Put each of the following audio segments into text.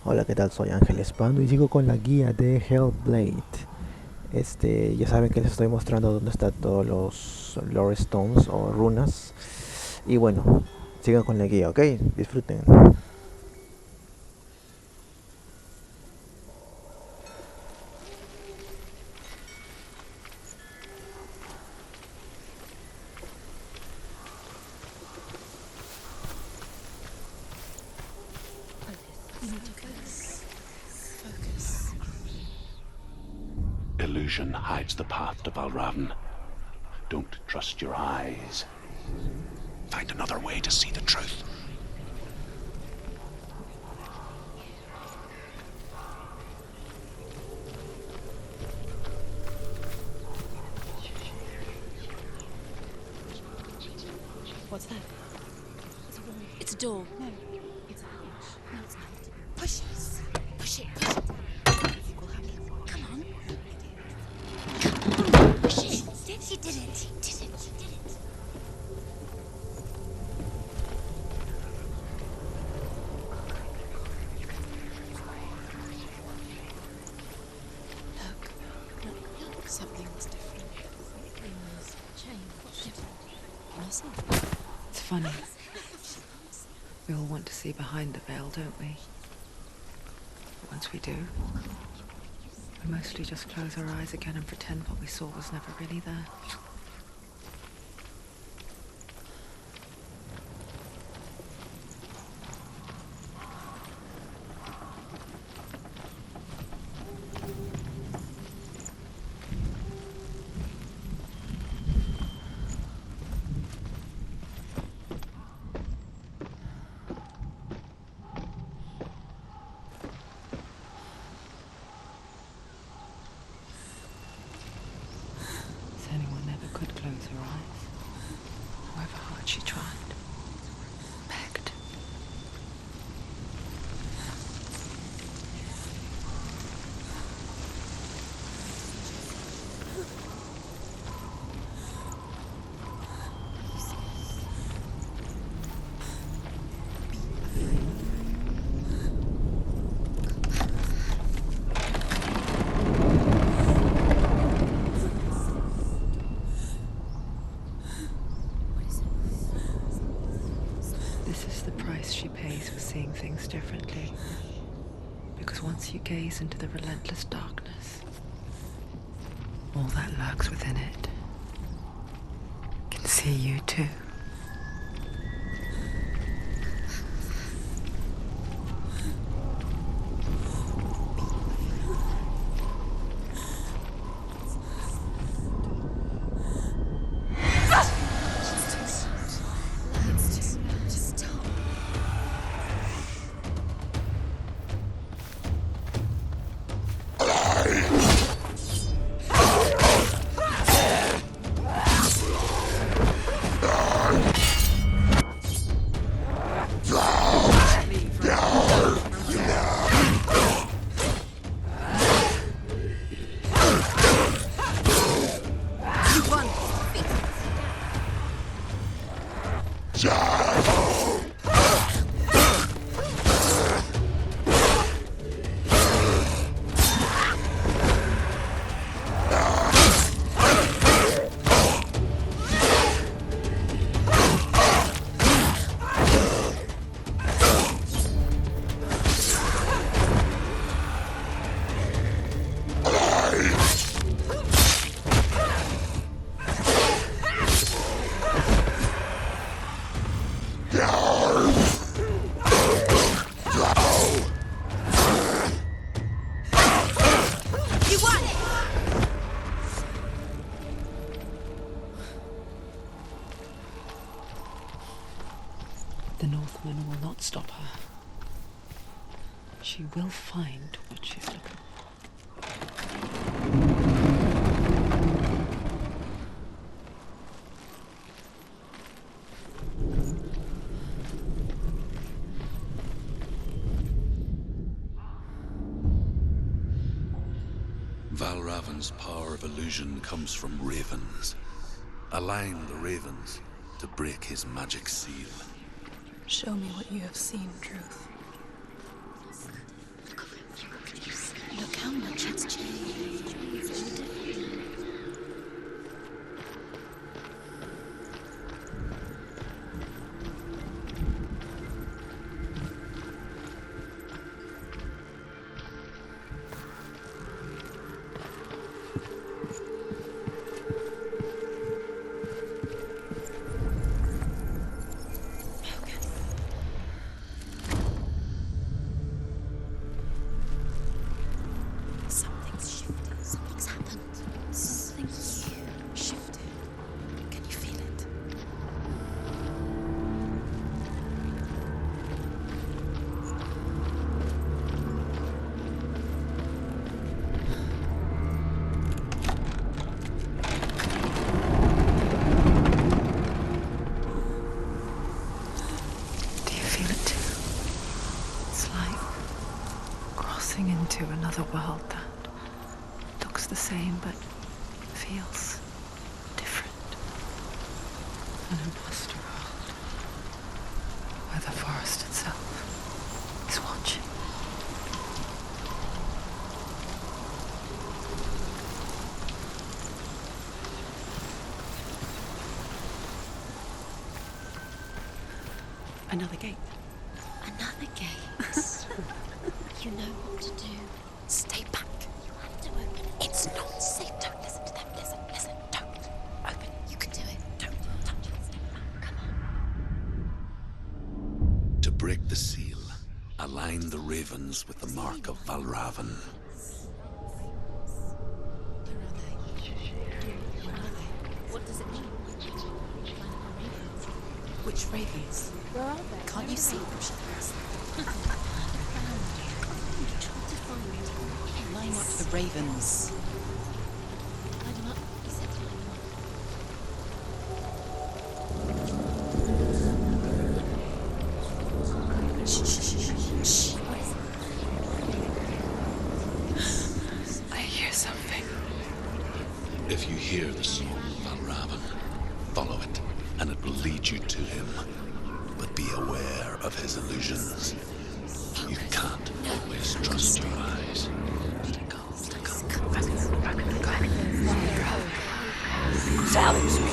Hola, ¿qué tal? Soy Ángel Espando y sigo con la guía de Hellblade. Ya saben que les estoy mostrando dónde están todos los Lorestones o runas. Y bueno, sigan con la guía, ¿ok? Disfruten. Illusion hides the path to Valravn. Don't trust your eyes. Find another way to see the truth. What's that? It's a door. No, it's a hatch. No, it's not. Push it. Push it. Push it. I think we'll have it. Come on. Push it. She did it. She did it. She did it. Look. Something's different. Things change. What's different? Myself. It's funny. We all want to see behind the veil, don't we? But once we do, we mostly just close our eyes again and pretend what we saw was never really there. Senua never could close her eyes. However hard she tried. Begged. This is the price she pays for seeing things differently. Because once you gaze into the relentless darkness, all that lurks within it can see you too. The Northman will not stop her. She will find what she's looking for. Valravn's power of illusion comes from ravens. Align the ravens to break his magic seal. Show me what you have seen, Truth. How much it's changed. It's so different now. Something's shifted. Something's happened. Something shifted. Can you feel it? Do you feel it too? It's like crossing into another world that looks the same but feels different. An imposter world where the forest itself is watching. Another gate. Another gate. You know what to do. Stay back. You have to open it. It's not safe. Don't listen to them. Listen. Don't. Open it. You can do it. Don't touch it. Stay back. Come on. To break the seal, align the ravens with the mark of Valravn. Where are they? Where are they? What does it mean? Which ravens? Where are they? Can't you see them? Line up the ravens. Line them up. He said to line them up. Shh. What is it? I hear something. If you hear the song of Valravn, follow it, and it will lead you to him. But be aware of his illusions. You can't always trust your eyes. Silence me.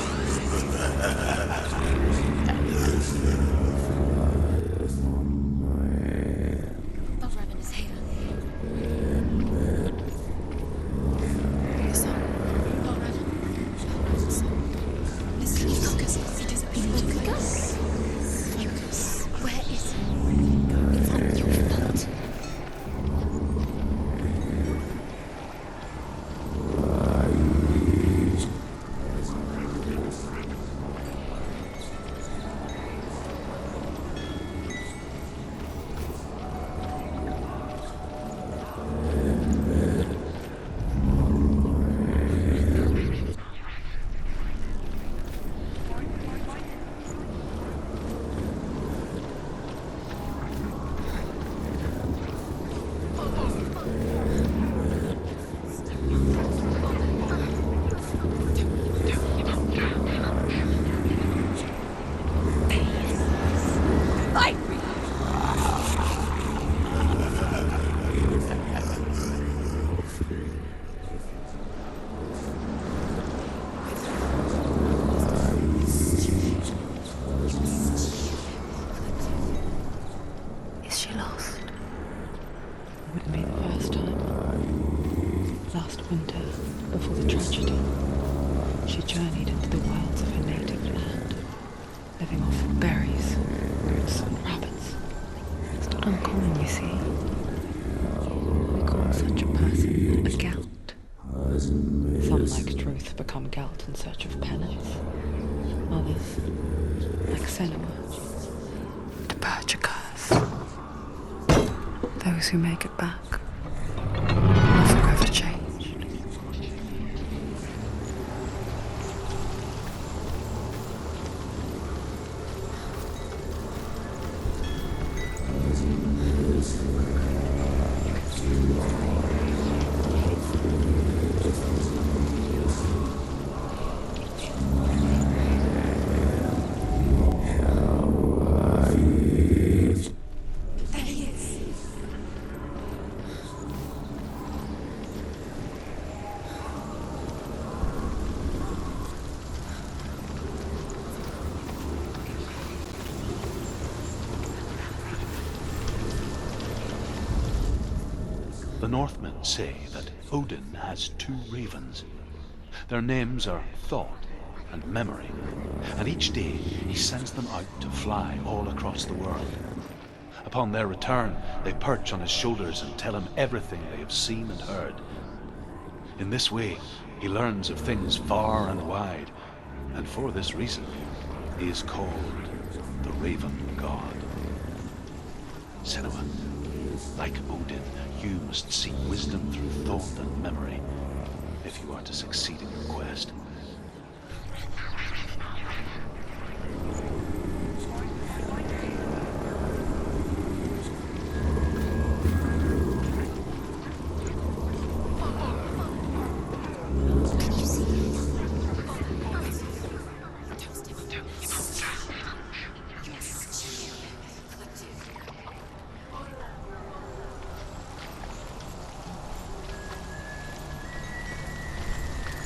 Valravn is here. The song. Valravn's song. Listen, focus. He disappeared. Focus. Where is he? It's not your fault. winter, before the tragedy, she journeyed into the wilds of her native land, living off berries, roots, and rabbits. It's not uncommon, you see. We call such a person a gelt. Some, like Truth, become gelt in search of penance. Others, like Senua, to purge a curse. Those who make it back are forever changed. The Northmen say that Odin has two ravens. Their names are Thought and Memory, and each day he sends them out to fly all across the world. Upon their return, they perch on his shoulders and tell him everything they have seen and heard. In this way, he learns of things far and wide, and for this reason, he is called the Raven God. Senua, like Odin, you must seek wisdom through thought and memory if you are to succeed in your quest.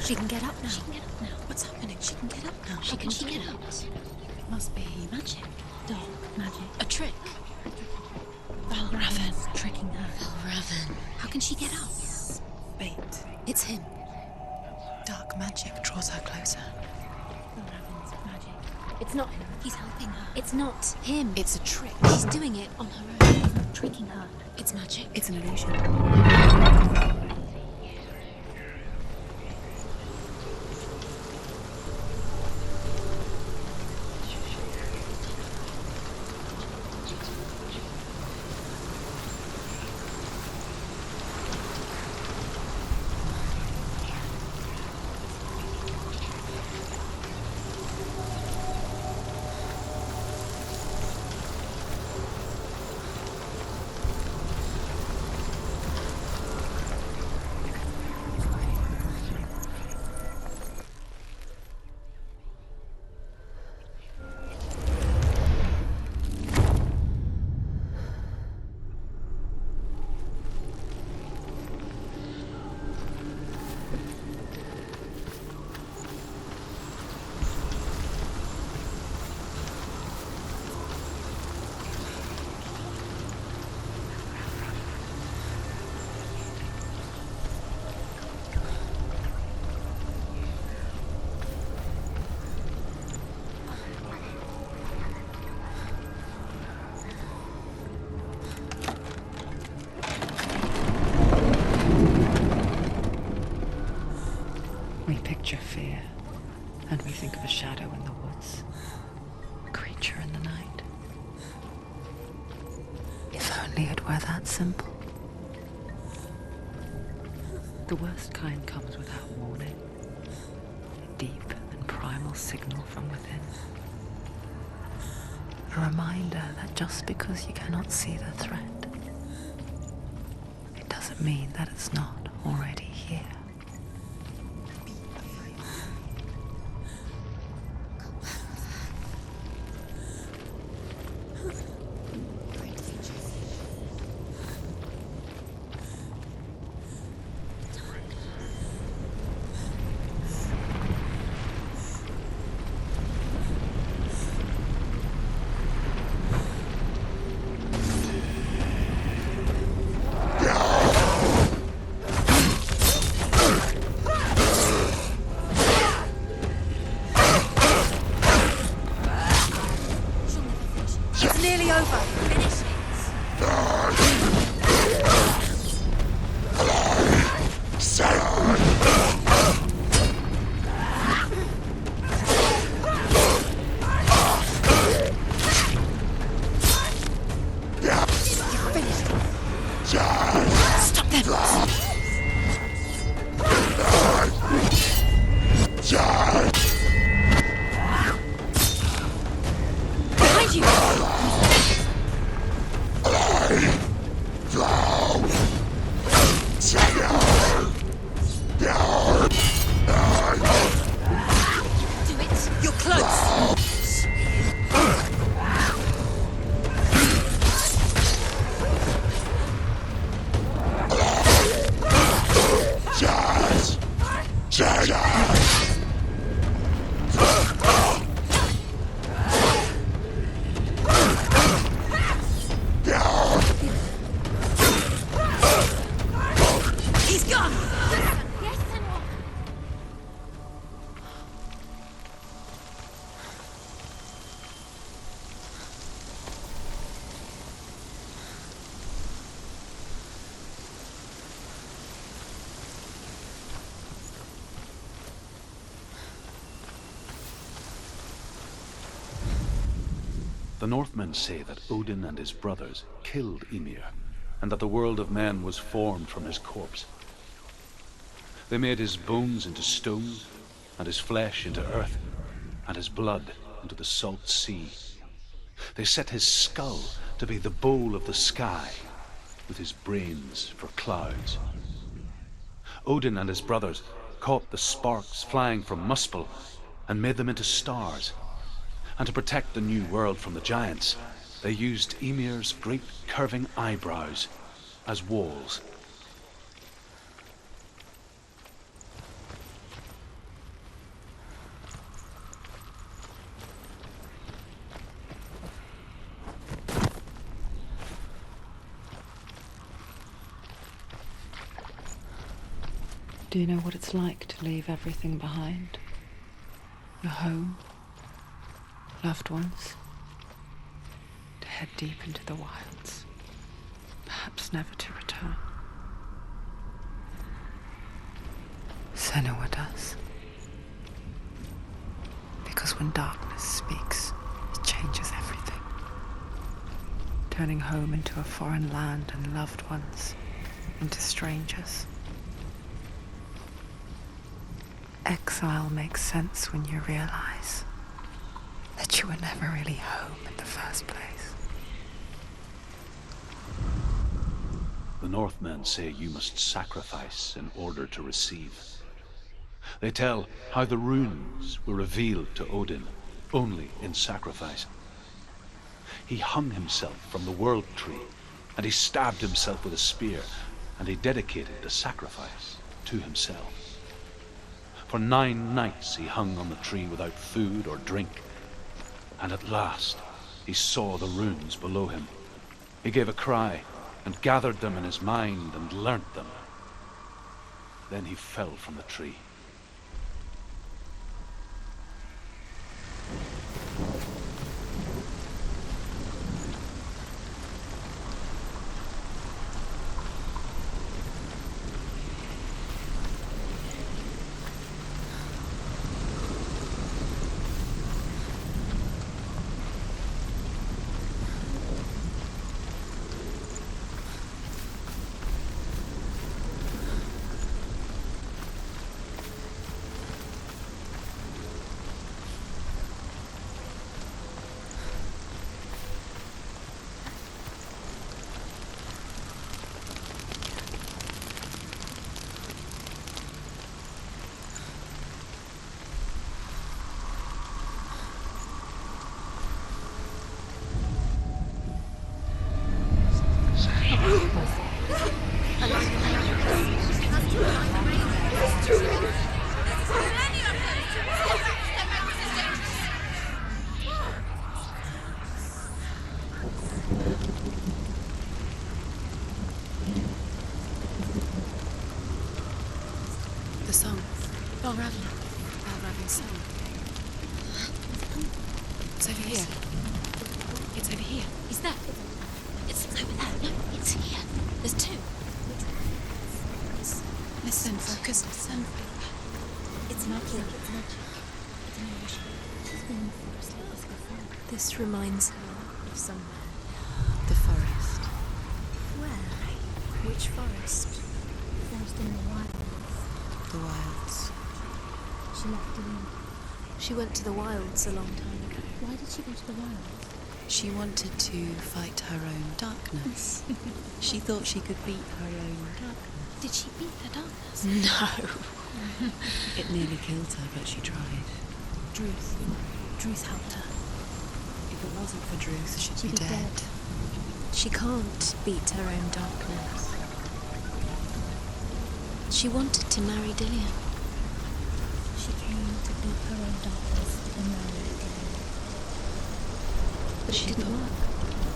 She can get up now. She can get up now. What's happening? She can get up now. She can get up. It must be magic. Dark magic. A trick. Raven tricking her. Raven. How can she get up? Bait. It's him. Dark magic draws her closer. Raven's magic. It's not him. He's helping her. It's not him. It's a trick. She's doing it on her own. He's not tricking her. It's magic. It's an illusion. Picture fear, and we think of a shadow in the woods, a creature in the night. If only it were that simple. The worst kind comes without warning, a deep and primal signal from within. A reminder that just because you cannot see the threat, it doesn't mean that it's not already here. The Northmen say that Odin and his brothers killed Ymir, and that the world of men was formed from his corpse. They made his bones into stone, and his flesh into earth, and his blood into the salt sea. They set his skull to be the bowl of the sky, with his brains for clouds. Odin and his brothers caught the sparks flying from Muspel and made them into stars. And to protect the new world from the giants, they used Ymir's great curving eyebrows as walls. Do you know what it's like to leave everything behind? Your home, loved ones, to head deep into the wilds, perhaps never to return. Senua does. Because when darkness speaks, it changes everything, turning home into a foreign land and loved ones into strangers. Exile makes sense when you realize that you were never really home in the first place. The Northmen say you must sacrifice in order to receive. They tell how the runes were revealed to Odin only in sacrifice. He hung himself from the world tree, and he stabbed himself with a spear, and he dedicated the sacrifice to himself. For 9 nights he hung on the tree without food or drink, and at last he saw the runes below him. He gave a cry and gathered them in his mind and learnt them. Then he fell from the tree. The song. Balravin. Balravin's song. It's over here. It's over here. Is that? It's over there. No, it's here. There's 2. Listen, focus, listen. It's not like it's magic. It's an illusion. She's been in the forest like this before. This reminds her of somewhere. The forest. Where? Which forest? The forest in the wilds. The wilds. She left alone. She went to the wilds a long time ago. Why did she go to the wilds? She wanted to fight her own darkness. She thought she could beat her own darkness. Did she beat the darkness? No. It nearly killed her, but she tried. Druth. Druth helped her. If it wasn't for Druth, she'd be dead. She can't beat her own darkness. She wanted to marry Dillian. She came to beat her own darkness and marry Dillian. But it didn't work.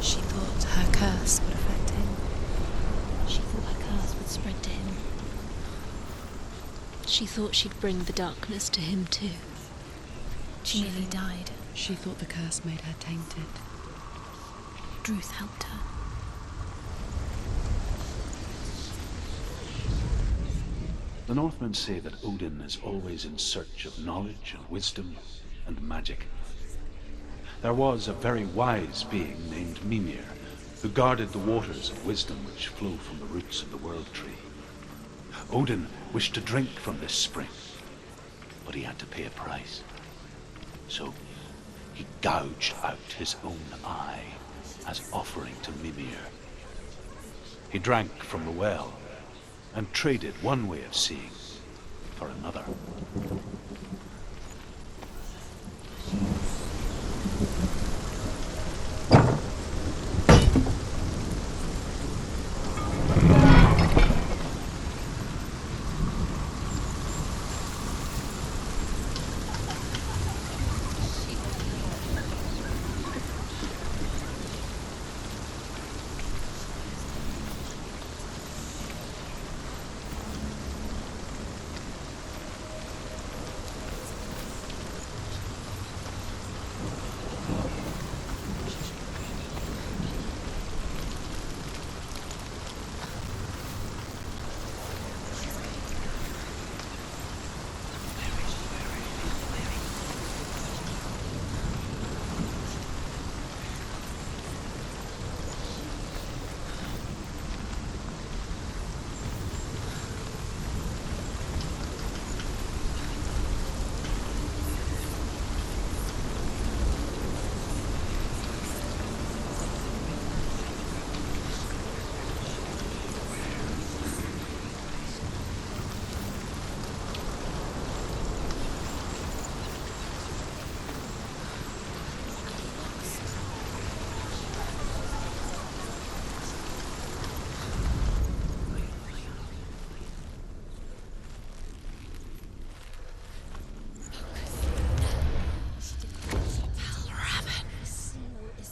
She thought her curse would affect him. She thought her curse would spread to him. She thought she'd bring the darkness to him too. She nearly died. She thought the curse made her tainted. Druth helped her. The Northmen say that Odin is always in search of knowledge and wisdom and magic. There was a very wise being named Mimir, who guarded the waters of wisdom which flow from the roots of the World Tree. Odin wished to drink from this spring, but he had to pay a price. So he gouged out his own eye as offering to Mimir. He drank from the well and traded one way of seeing for another.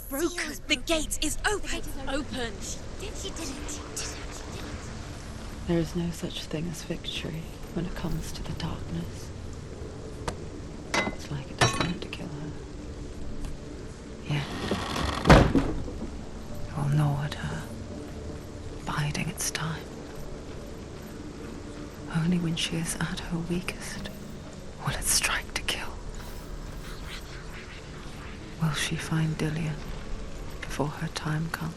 Broken. The gate is open. Opened. Did she did it? There is no such thing as victory when it comes to the darkness. It's like it doesn't want to kill her. Yet, it will gnaw at her, biding its time. Only when she is at her weakest will it strike to kill. Will she find Dillian before her time comes?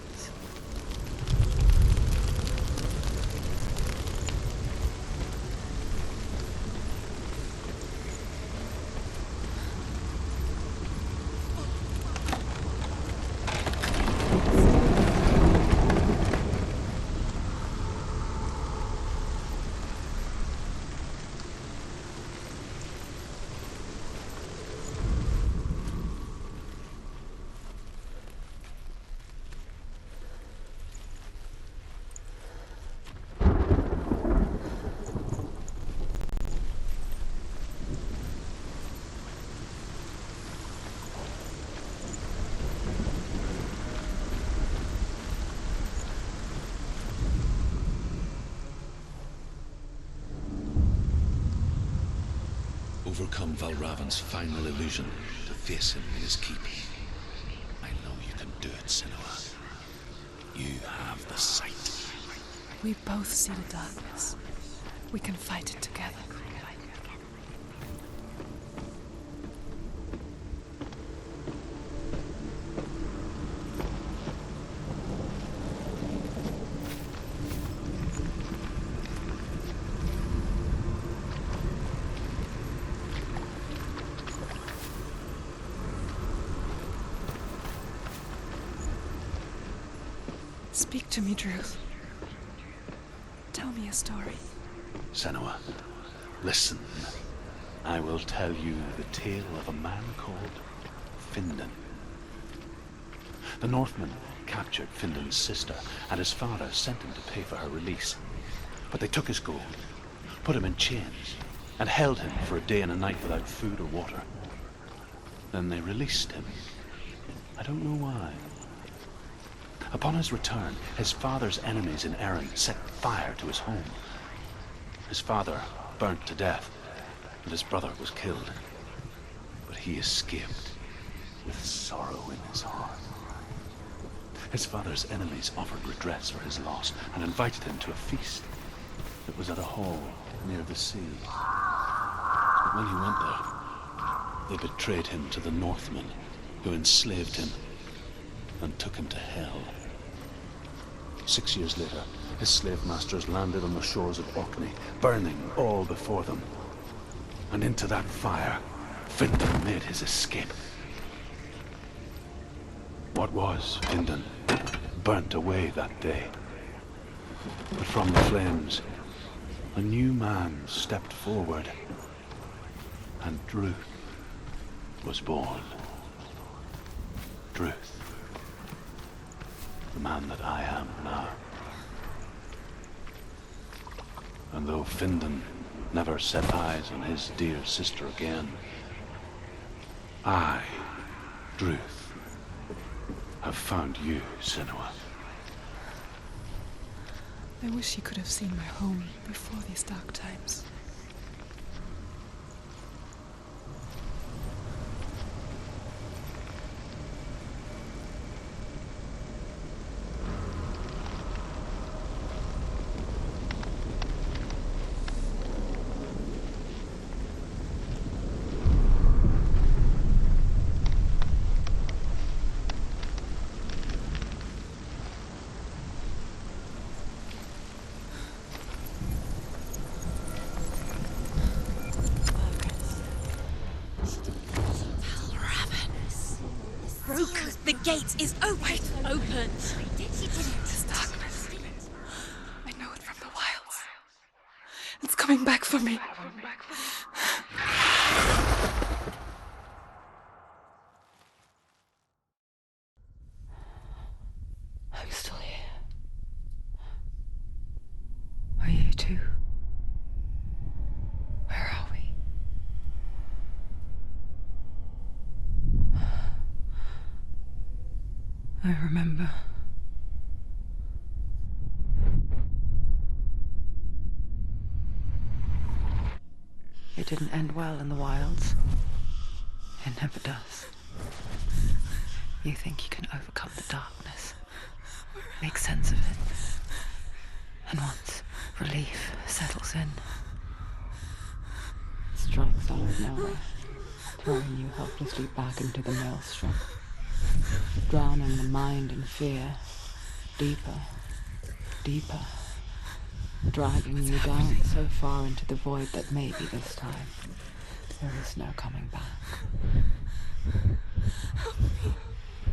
Overcome Valravan's final illusion to face him in his keep. I know you can do it, Senua. You have the sight. We both see the darkness. We can fight it together. Speak to me, Druth. Tell me a story. Senua, listen. I will tell you the tale of a man called Findan. The Northmen captured Findan's sister, and his father sent him to pay for her release. But they took his gold, put him in chains, and held him for a day and a night without food or water. Then they released him. I don't know why. Upon his return, his father's enemies in Erin set fire to his home. His father burnt to death, and his brother was killed. But he escaped with sorrow in his heart. His father's enemies offered redress for his loss and invited him to a feast. It was at a hall near the sea. But when he went there, they betrayed him to the Northmen who enslaved him and took him to hell. 6 years later, his slave masters landed on the shores of Orkney, burning all before them. And into that fire, Findan made his escape. What was Findan burnt away that day. But from the flames, a new man stepped forward, and Druth was born. Druth, the man that I am now. And though Findan never set eyes on his dear sister again, I, Druth, have found you, Senua. I wish you could have seen my home before these dark times. The gate is open. Open. This darkness. I know it from the wilds. It's coming back for me. I'm still here. Are you too? Where are we? I remember. It didn't end well in the wilds. It never does. You think you can overcome the darkness, make sense of it, and once relief settles in, it strikes out of nowhere, throwing you helplessly back into the maelstrom, drowning the mind in fear, deeper, deeper, dragging you down so far into the void that maybe this time there is no coming back.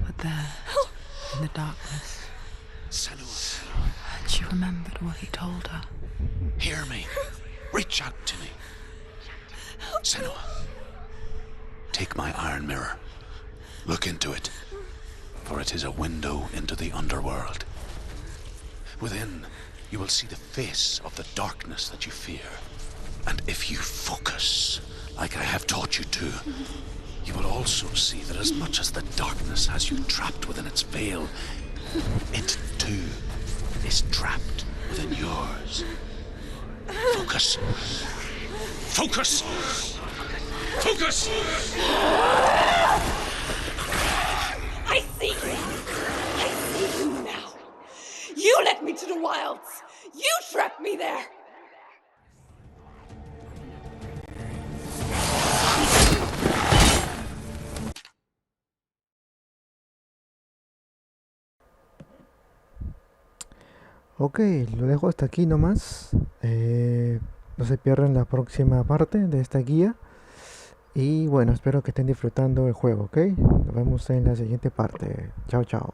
But there, in the darkness, Senua, and she remembered what he told her. hear me. Reach out to me. Senua, take my iron mirror. Look into it, for it is a window into the underworld. Within, you will see the face of the darkness that you fear. And if you focus, like I have taught you to, you will also see that as much as the darkness has you trapped within its veil, it too is trapped within yours. Focus. Focus! Focus! I see you. I see you now. You led me to the wilds. You trapped me there. Ok, lo dejo hasta aquí nomás. No se pierdan la próxima parte de esta guía. Y bueno, espero que estén disfrutando el juego, ¿ok? Nos vemos en la siguiente parte. Chao, chao.